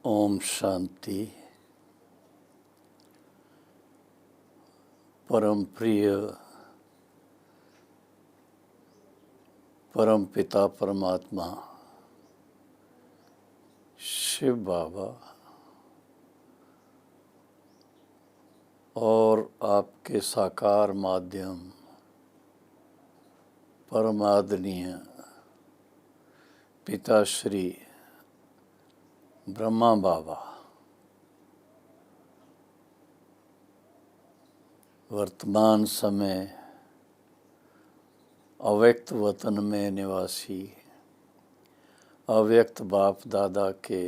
ओम शांति। परम प्रिय परम पिता परमात्मा शिव बाबा और आपके साकार माध्यम परमादरणीय पिताश्री ब्रह्मा बाबा वर्तमान समय अव्यक्त वतन में निवासी अव्यक्त बाप दादा के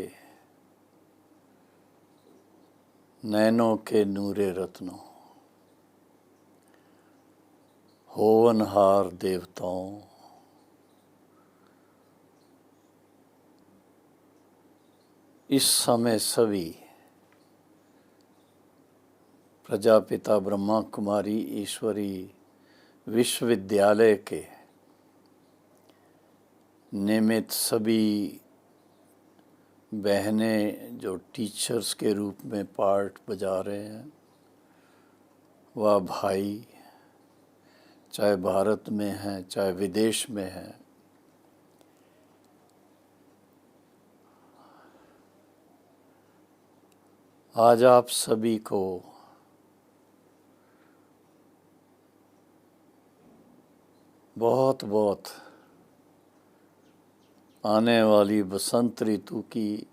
नैनों के नूरे रत्नों होवनहार देवताओं इस समय सभी प्रजापिता ब्रह्मा कुमारी ईश्वरी विश्वविद्यालय के नियमित सभी बहनें जो टीचर्स के रूप में पार्ट बजा रहे हैं, वह भाई चाहे भारत में हैं चाहे विदेश में हैं, आज आप सभी को बहुत बहुत आने वाली बसंत ऋतु की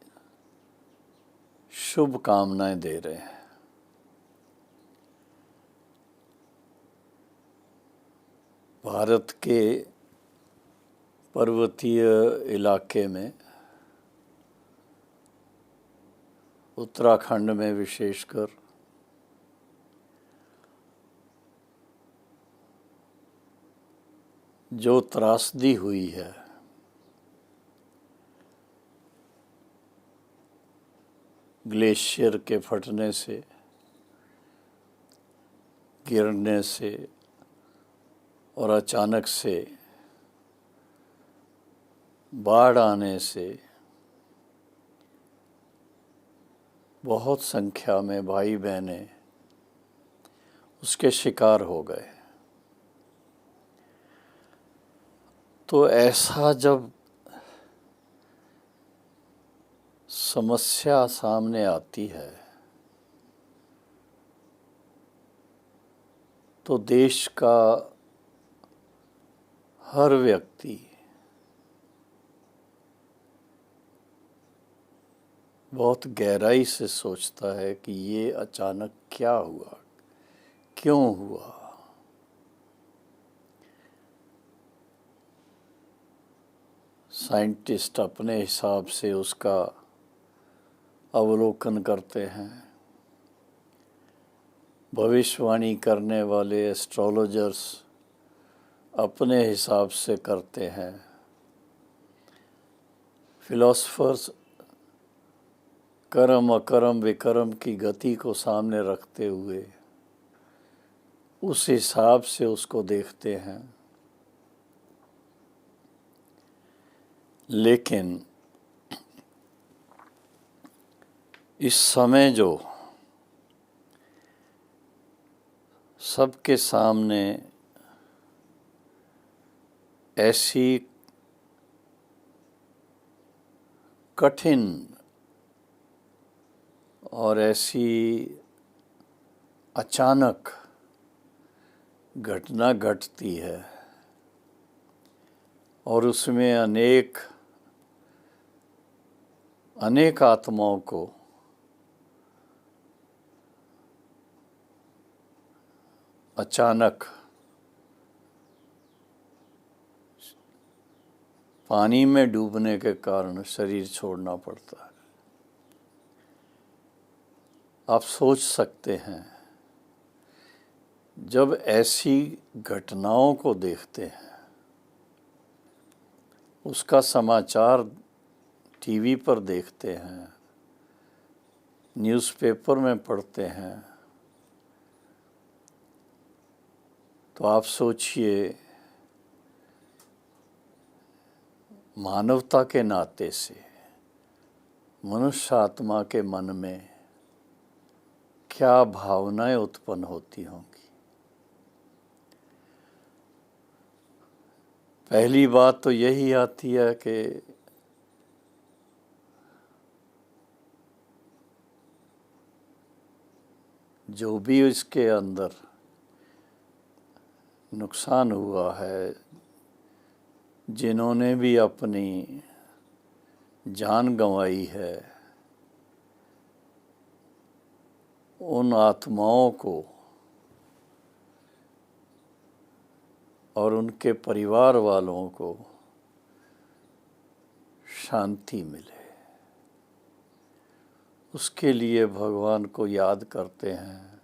शुभकामनाएं दे रहे हैं। भारत के पर्वतीय इलाके में उत्तराखंड में विशेषकर जो त्रासदी हुई है, ग्लेशियर के फटने से, गिरने से और अचानक से बाढ़ आने से बहुत संख्या में भाई बहनें उसके शिकार हो गए। तो ऐसा जब समस्या सामने आती है तो देश का हर व्यक्ति बहुत गहराई से सोचता है कि ये अचानक क्या हुआ, क्यों हुआ। साइंटिस्ट अपने हिसाब से उसका अवलोकन करते हैं, भविष्यवाणी करने वाले एस्ट्रोलॉजर्स अपने हिसाब से करते हैं, फिलोसफर्स कर्म अकर्म विकर्म की गति को सामने रखते हुए उस हिसाब से उसको देखते हैं। लेकिन इस समय जो सबके सामने ऐसी कठिन और ऐसी अचानक घटना घटती है और उसमें अनेक आत्माओं को अचानक पानी में डूबने के कारण शरीर छोड़ना पड़ता है। आप सोच सकते हैं, जब ऐसी घटनाओं को देखते हैं, उसका समाचार टीवी पर देखते हैं, न्यूज़पेपर में पढ़ते हैं, तो आप सोचिए मानवता के नाते से मनुष्य आत्मा के मन में क्या भावनाएं उत्पन्न होती होंगी। पहली बात तो यही आती है कि जो भी इसके अंदर नुकसान हुआ है, जिन्होंने भी अपनी जान गंवाई है, उन आत्माओं को और उनके परिवार वालों को शांति मिले, उसके लिए भगवान को याद करते हैं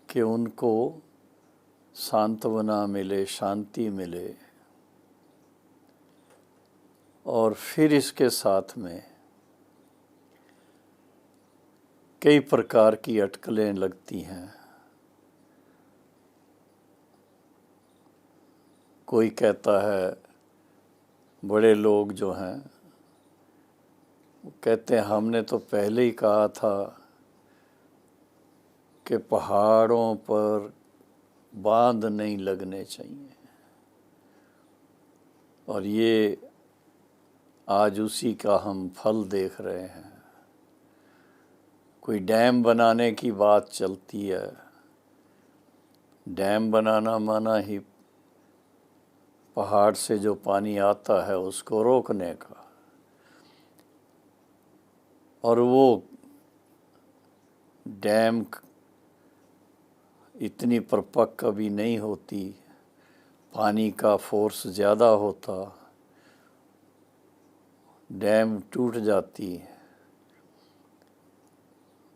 कि उनको सांत्वना मिले, शांति मिले। और फिर इसके साथ में कई प्रकार की अटकलें लगती हैं। कोई कहता है, बड़े लोग जो हैं वो कहते हैं हमने तो पहले ही कहा था कि पहाड़ों पर बांध नहीं लगने चाहिए, और ये आज उसी का हम फल देख रहे हैं। कोई डैम बनाने की बात चलती है, डैम बनाना माना ही पहाड़ से जो पानी आता है उसको रोकने का, और वो डैम इतनी परिपक्व कभी नहीं होती, पानी का फोर्स ज़्यादा होता, डैम टूट जाती है।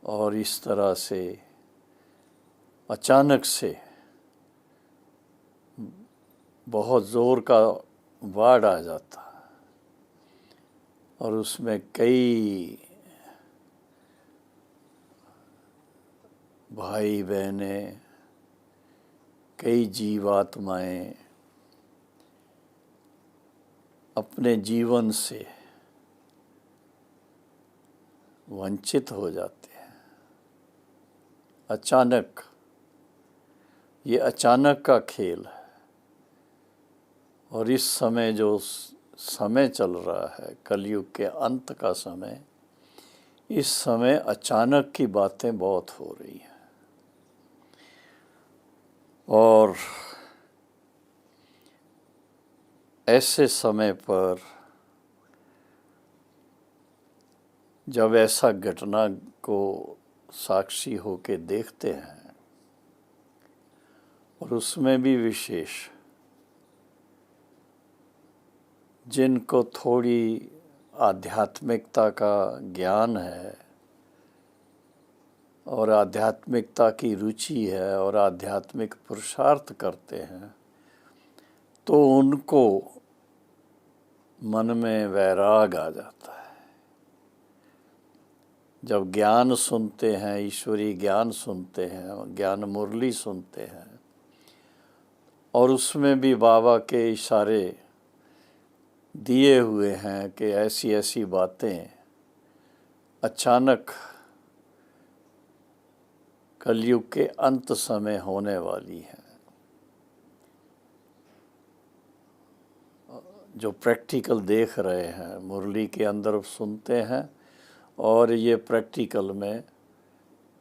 और इस तरह से अचानक से बहुत ज़ोर का बाढ़ आ जाता, और उसमें कई भाई बहनें, कई जीवात्माएं अपने जीवन से वंचित हो जाते हैं। अचानक, ये अचानक का खेल है। और इस समय जो समय चल रहा है, कलयुग के अंत का समय, इस समय अचानक की बातें बहुत हो रही हैं। और ऐसे समय पर जब ऐसा घटना को साक्षी होके देखते हैं, और उसमें भी विशेष जिनको थोड़ी आध्यात्मिकता का ज्ञान है और आध्यात्मिकता की रुचि है और आध्यात्मिक पुरुषार्थ करते हैं, तो उनको मन में वैराग आ जाता है। जब ज्ञान सुनते हैं, ईश्वरीय ज्ञान सुनते हैं, ज्ञान मुरली सुनते हैं, और उसमें भी बाबा के इशारे दिए हुए हैं कि ऐसी ऐसी बातें अचानक कलयुग के अंत समय होने वाली हैं। जो प्रैक्टिकल देख रहे हैं, मुरली के अंदर सुनते हैं, और ये प्रैक्टिकल में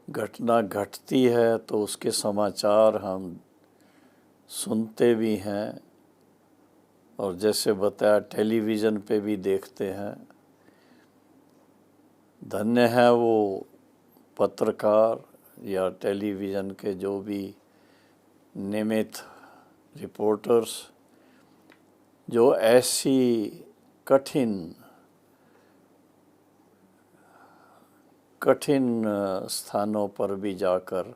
घटना घटती है तो उसके समाचार हम सुनते भी हैं, और जैसे बताया टेलीविज़न पे भी देखते हैं। धन्य है वो पत्रकार या टेलीविज़न के जो भी नियमित रिपोर्टर्स जो ऐसी कठिन स्थानों पर भी जाकर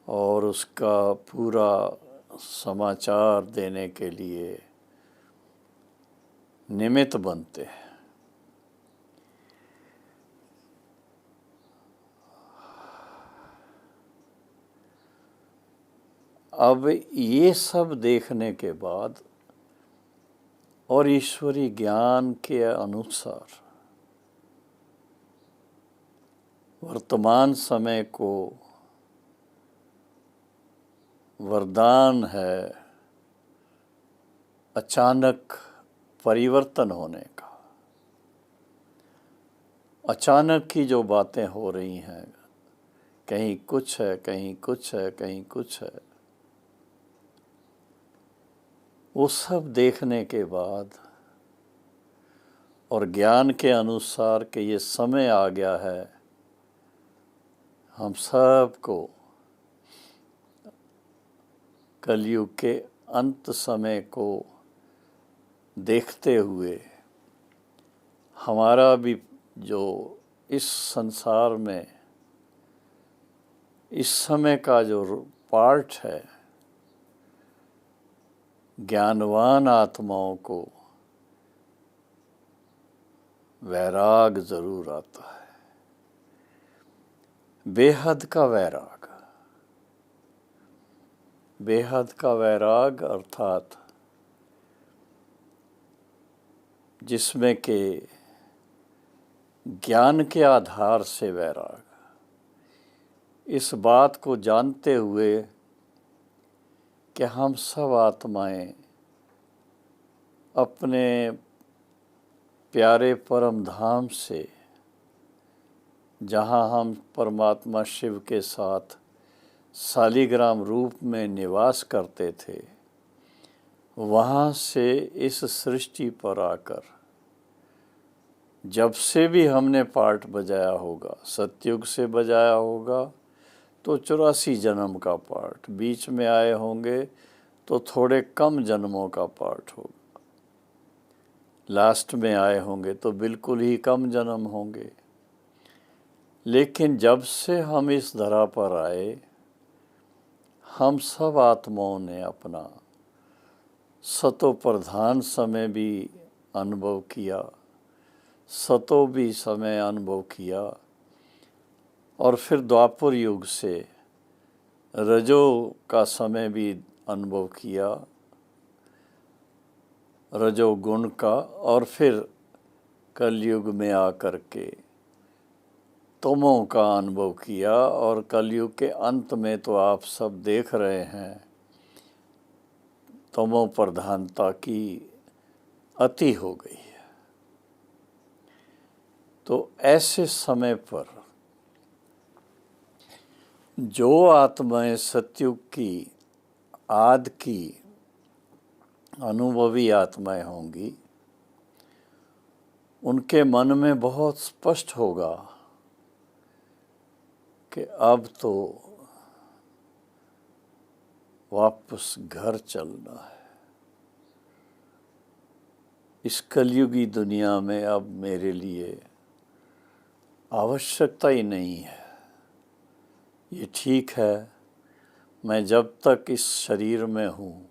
और उसका पूरा समाचार देने के लिए निमित्त बनते हैं। अब ये सब देखने के बाद और ईश्वरी ज्ञान के अनुसार वर्तमान समय को वरदान है अचानक परिवर्तन होने का। अचानक ही जो बातें हो रही हैं, कहीं कुछ है, कहीं कुछ है, कहीं कुछ है, वो सब देखने के बाद और ज्ञान के अनुसार कि ये समय आ गया है हम सबको कलयुग के अंत समय को देखते हुए हमारा भी जो इस संसार में इस समय का जो पार्ट है, ज्ञानवान आत्माओं को वैराग जरूर आता है, बेहद का वैराग। बेहद का वैराग अर्थात जिसमें के ज्ञान के आधार से वैराग, इस बात को जानते हुए कि हम सब आत्माएं अपने प्यारे परम धाम से, जहाँ हम परमात्मा शिव के साथ शालिग्राम रूप में निवास करते थे, वहाँ से इस सृष्टि पर आकर जब से भी हमने पार्ट बजाया होगा, सतयुग से बजाया होगा तो 84 जन्म का पार्ट, बीच में आए होंगे तो थोड़े कम जन्मों का पार्ट होगा, लास्ट में आए होंगे तो बिल्कुल ही कम जन्म होंगे। लेकिन जब से हम इस धरा पर आए, हम सब आत्माओं ने अपना सतो प्रधान समय भी अनुभव किया, सतो भी समय अनुभव किया, और फिर द्वापर युग से रजो का समय भी अनुभव किया, रजो गुण का, और फिर कलयुग में आकर के तमो का अनुभव किया। और कलयुग के अंत में तो आप सब देख रहे हैं तमो प्रधानता की अति हो गई है। तो ऐसे समय पर जो आत्माएं सतयुग की आदि की अनुभवी आत्माएं होंगी, उनके मन में बहुत स्पष्ट होगा कि अब तो वापस घर चलना है, इस कलयुगी दुनिया में अब मेरे लिए आवश्यकता ही नहीं है। ये ठीक है, मैं जब तक इस शरीर में हूँ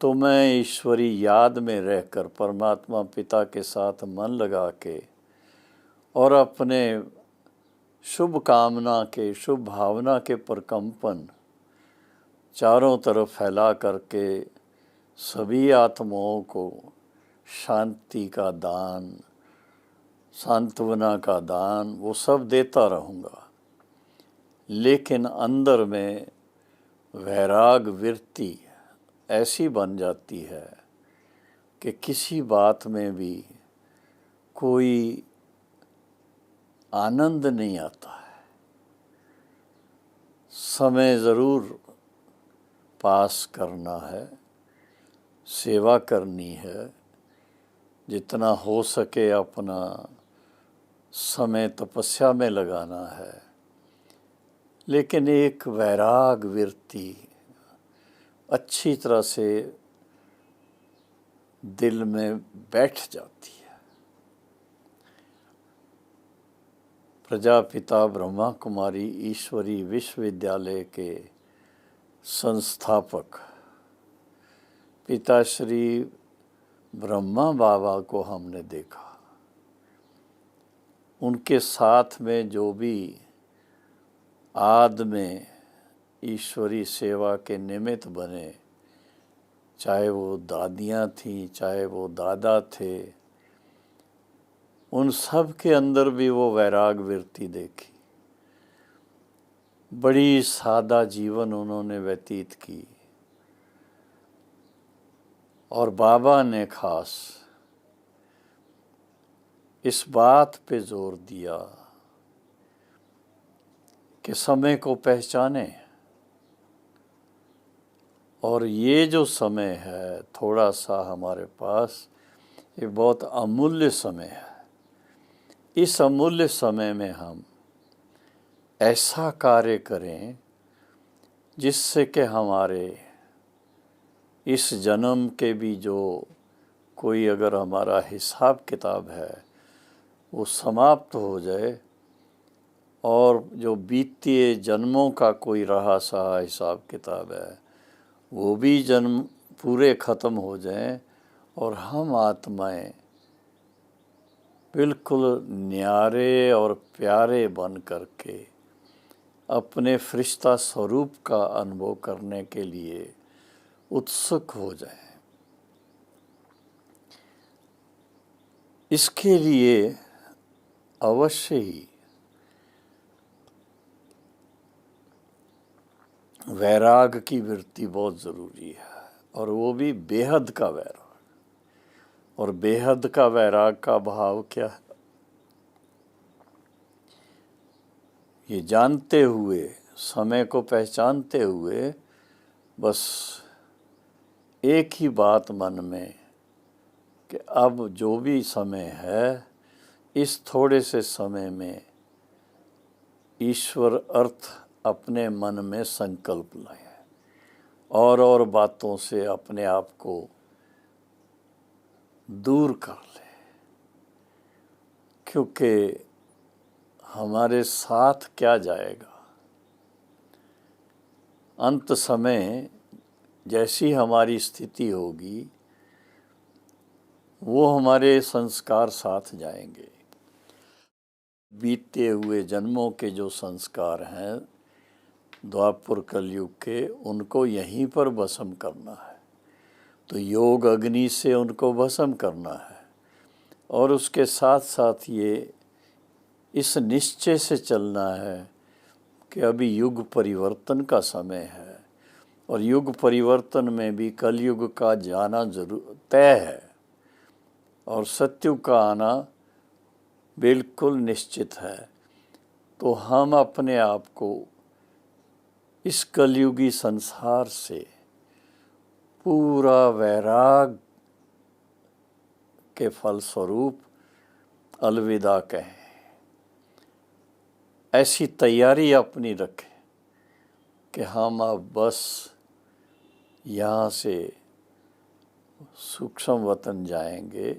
तो मैं ईश्वरी याद में रहकर परमात्मा पिता के साथ मन लगा के और अपने शुभ कामना के, शुभ भावना के प्रकंपन चारों तरफ फैला करके सभी आत्माओं को शांति का दान, सांत्वना का दान, वो सब देता रहूँगा। लेकिन अंदर में वैराग वृत्ति ऐसी बन जाती है कि किसी बात में भी कोई आनंद नहीं आता है। समय ज़रूर पास करना है, सेवा करनी है, जितना हो सके अपना समय तपस्या में लगाना है, लेकिन एक वैराग वृत्ति अच्छी तरह से दिल में बैठ जाती है। प्रजापिता ब्रह्मा कुमारी ईश्वरी विश्वविद्यालय के संस्थापक पिताश्री ब्रह्मा बाबा को हमने देखा। उनके साथ में जो भी आदि में ईश्वरी सेवा के निमित्त बने चाहे वो दादियाँ थीं, चाहे वो दादा थे, उन सब के अंदर भी वो वैराग वृत्ति देखी। बड़ी सादा जीवन उन्होंने व्यतीत की। और बाबा ने खास इस बात पे जोर दिया कि समय को पहचाने, और ये जो समय है थोड़ा सा हमारे पास, ये बहुत अमूल्य समय है। इस अमूल्य समय में हम ऐसा कार्य करें जिससे कि हमारे इस जन्म के भी जो कोई अगर हमारा हिसाब किताब है वो समाप्त हो जाए, और जो बीते जन्मों का कोई रहा सहा हिसाब किताब है वो भी जन्म पूरे ख़त्म हो जाएं, और हम आत्माएं बिल्कुल न्यारे और प्यारे बन करके अपने फरिश्ता स्वरूप का अनुभव करने के लिए उत्सुक हो जाएं। इसके लिए अवश्य ही वैराग की वृत्ति बहुत ज़रूरी है, और वो भी बेहद का वैराग। और बेहद का वैराग का भाव क्या है? ये जानते हुए, समय को पहचानते हुए, बस एक ही बात मन में कि अब जो भी समय है, इस थोड़े से समय में ईश्वर अर्थ अपने मन में संकल्प लाए, और बातों से अपने आप को दूर कर ले, क्योंकि हमारे साथ क्या जाएगा। अंत समय जैसी हमारी स्थिति होगी वो हमारे संस्कार साथ जाएंगे। बीते हुए जन्मों के जो संस्कार हैं द्वापर कलयुग के, उनको यहीं पर भस्म करना है। तो योग अग्नि से उनको भस्म करना है, और उसके साथ साथ ये इस निश्चय से चलना है कि अभी युग परिवर्तन का समय है, और युग परिवर्तन में भी कलयुग का जाना जरूर तय है, और सत्युग का आना बिल्कुल निश्चित है। तो हम अपने आप को इस कलयुगी संसार से पूरा वैराग के फलस्वरूप अलविदा कहें। ऐसी तैयारी अपनी रखें कि हम अब बस यहाँ से सूक्ष्म वतन जाएंगे,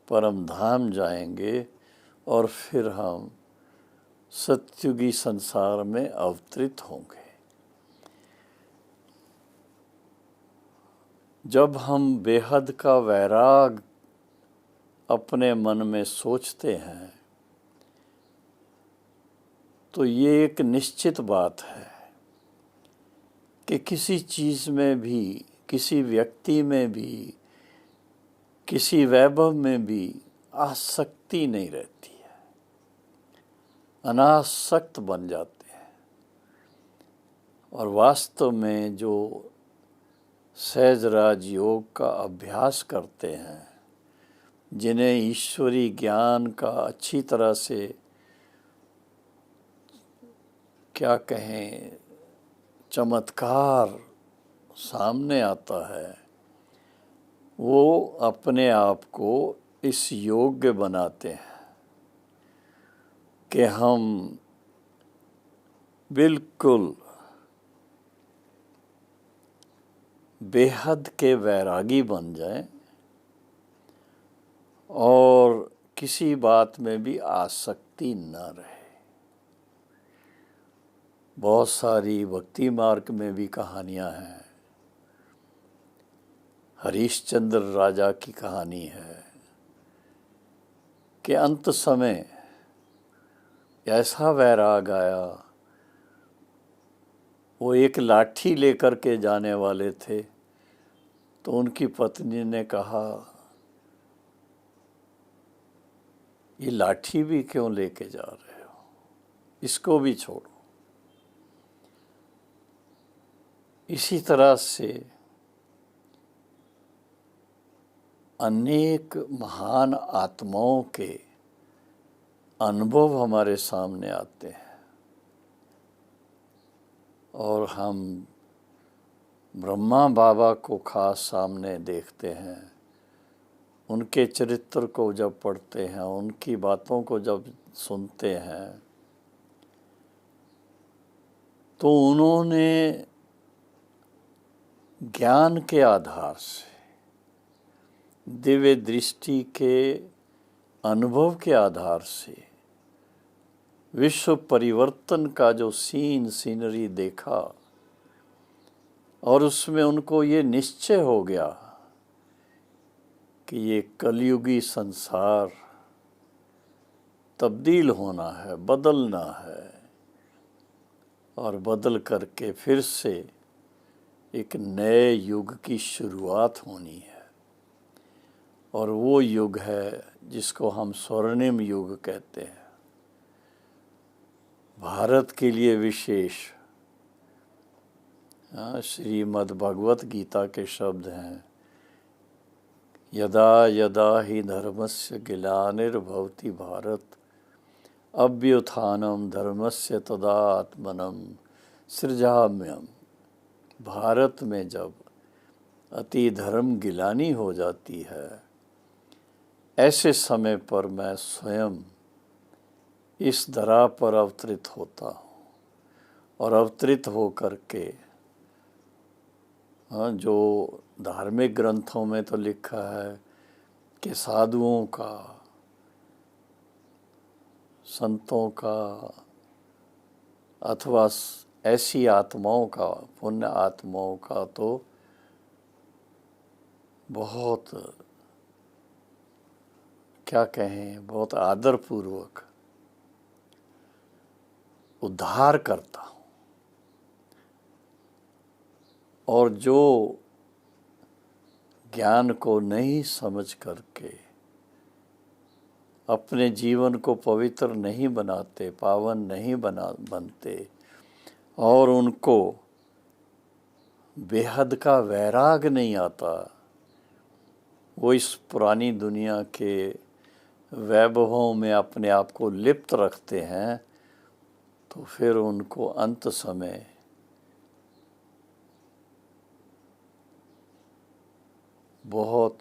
परम धाम जाएंगे, और फिर हम सत्युगी संसार में अवतरित होंगे। जब हम बेहद का वैराग अपने मन में सोचते हैं तो ये एक निश्चित बात है कि किसी चीज़ में भी, किसी व्यक्ति में भी, किसी वैभव में भी आसक्ति नहीं रहती है, अनासक्त बन जाते हैं। और वास्तव में जो सहज राज योग का अभ्यास करते हैं, जिन्हें ईश्वरी ज्ञान का अच्छी तरह से क्या कहें चमत्कार सामने आता है, वो अपने आप को इस योग्य बनाते हैं कि हम बिल्कुल बेहद के वैरागी बन जाएं, और किसी बात में भी आसक्ति न रहे। बहुत सारी भक्ति मार्ग में भी कहानियां हैं। हरिश्चंद्र राजा की कहानी है कि अंत समय ऐसा वैराग आया, वो एक लाठी लेकर के जाने वाले थे, तो उनकी पत्नी ने कहा, ये लाठी भी क्यों लेके जा रहे हो, इसको भी छोड़ो। इसी तरह से अनेक महान आत्माओं के अनुभव हमारे सामने आते हैं और हम ब्रह्मा बाबा को खास सामने देखते हैं। उनके चरित्र को जब पढ़ते हैं, उनकी बातों को जब सुनते हैं, तो उन्होंने ज्ञान के आधार से, दिव्य दृष्टि के अनुभव के आधार से विश्व परिवर्तन का जो सीनरी देखा और उसमें उनको ये निश्चय हो गया कि ये कलयुगी संसार तब्दील होना है, बदलना है और बदल करके फिर से एक नए युग की शुरुआत होनी है। और वो युग है जिसको हम स्वर्णिम युग कहते हैं। भारत के लिए विशेष श्रीमद् भगवत गीता के शब्द हैं, यदा यदा हि धर्मस्य ग्लानिर्भवति भारत अभ्युत्थानं धर्मस्य तदात्मनं सृजाम्यहम्। भारत में जब अति धर्म गिलानी हो जाती है, ऐसे समय पर मैं स्वयं इस धरा पर अवतरित होता हूँ और अवतरित हो करके जो धार्मिक ग्रंथों में तो लिखा है कि साधुओं का, संतों का अथवा ऐसी आत्माओं का, पुण्य आत्माओं का तो बहुत, क्या कहें, बहुत आदरपूर्वक उद्धार करता हूँ। और जो ज्ञान को नहीं समझ करके अपने जीवन को पवित्र नहीं बनाते, पावन नहीं बनते और उनको बेहद का वैराग नहीं आता, वो इस पुरानी दुनिया के वैभवों में अपने आप को लिप्त रखते हैं, तो फिर उनको अंत समय बहुत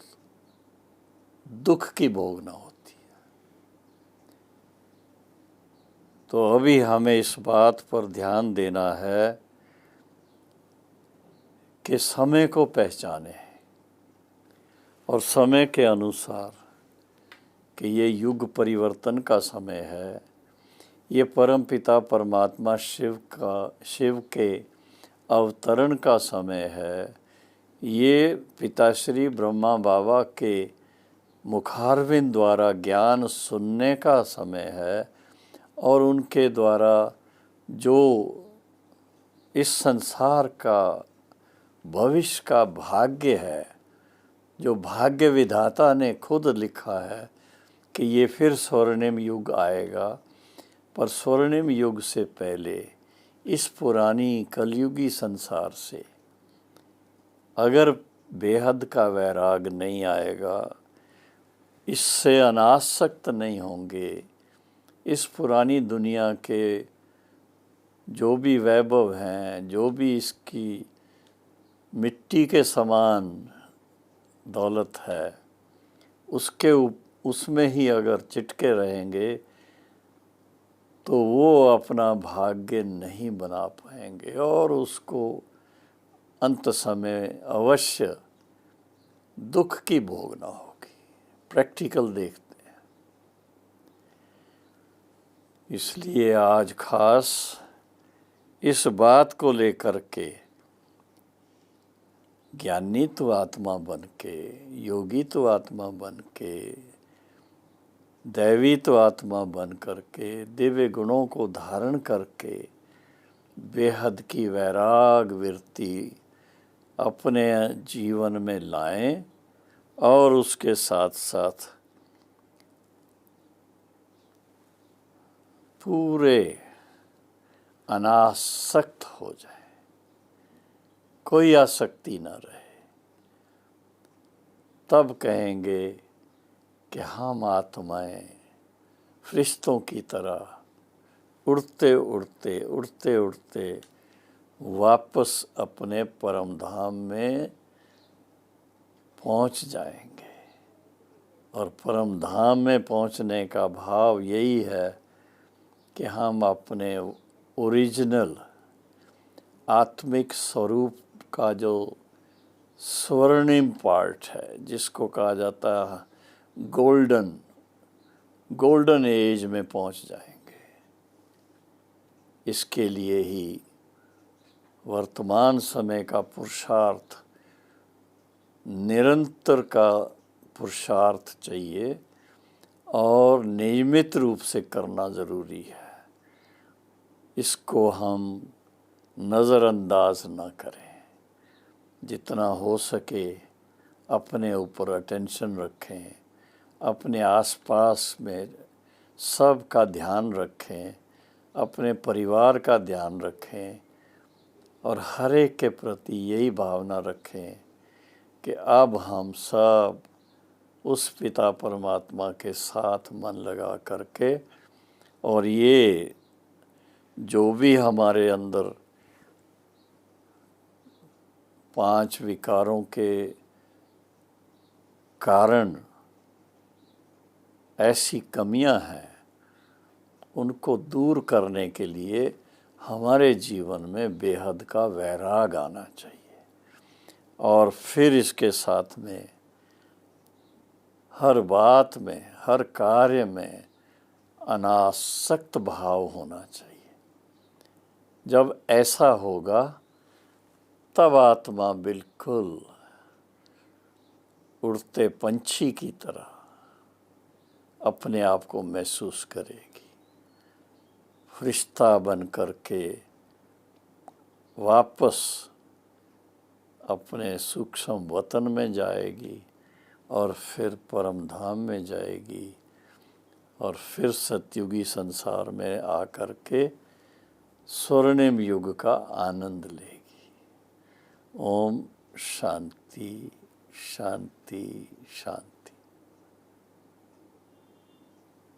दुख की भोगना होती है। तो अभी हमें इस बात पर ध्यान देना है कि समय को पहचाने और समय के अनुसार कि ये युग परिवर्तन का समय है, ये परमपिता परमात्मा शिव के अवतरण का समय है, ये पिताश्री ब्रह्मा बाबा के मुखारविंद द्वारा ज्ञान सुनने का समय है और उनके द्वारा जो इस संसार का भविष्य का भाग्य है, जो भाग्य विधाता ने खुद लिखा है कि ये फिर स्वर्णिम युग आएगा, पर स्वर्णिम युग से पहले इस पुरानी कलयुगी संसार से अगर बेहद का वैराग नहीं आएगा, इससे अनासक्त नहीं होंगे, इस पुरानी दुनिया के जो भी वैभव हैं, जो भी इसकी मिट्टी के समान दौलत है, उसमें ही अगर चिटके रहेंगे तो वो अपना भाग्य नहीं बना पाएंगे और उसको अंत समय अवश्य दुख की भोगना होगी। प्रैक्टिकल देखते हैं। इसलिए आज खास इस बात को लेकर के ज्ञानी तो आत्मा बन के, योगी तो आत्मा बन के, दैवी तो आत्मा बन करके, दिव्य गुणों को धारण करके बेहद की वैराग वृत्ति अपने जीवन में लाएं और उसके साथ साथ पूरे अनासक्त हो जाए, कोई आसक्ति न रहे। तब कहेंगे कि हम आत्माएं फरिश्तों की तरह उड़ते उड़ते उड़ते उड़ते वापस अपने परम धाम में पहुंच जाएंगे। और परम धाम में पहुंचने का भाव यही है कि हम अपने ओरिजिनल आत्मिक स्वरूप का जो स्वर्णिम पार्ट है, जिसको कहा जाता है गोल्डन एज में पहुंच जाएंगे। इसके लिए ही वर्तमान समय का पुरुषार्थ, निरंतर का पुरुषार्थ चाहिए और नियमित रूप से करना ज़रूरी है। इसको हम नज़रअंदाज ना करें। जितना हो सके अपने ऊपर अटेंशन रखें, अपने आसपास में सब का ध्यान रखें, अपने परिवार का ध्यान रखें और हर एक के प्रति यही भावना रखें कि अब हम सब उस पिता परमात्मा के साथ मन लगा करके, और ये जो भी हमारे अंदर 5 विकारों के कारण ऐसी कमियां हैं, उनको दूर करने के लिए हमारे जीवन में बेहद का वैराग आना चाहिए। और फिर इसके साथ में हर बात में, हर कार्य में अनासक्त भाव होना चाहिए। जब ऐसा होगा तब आत्मा बिल्कुल उड़ते पंछी की तरह अपने आप को महसूस करेगी, फरिश्ता बन करके वापस अपने सूक्ष्म वतन में जाएगी और फिर परम धाम में जाएगी और फिर सतयुगी संसार में आकर के स्वर्णिम युग का आनंद लेगी। ओम शांति शांति शांति।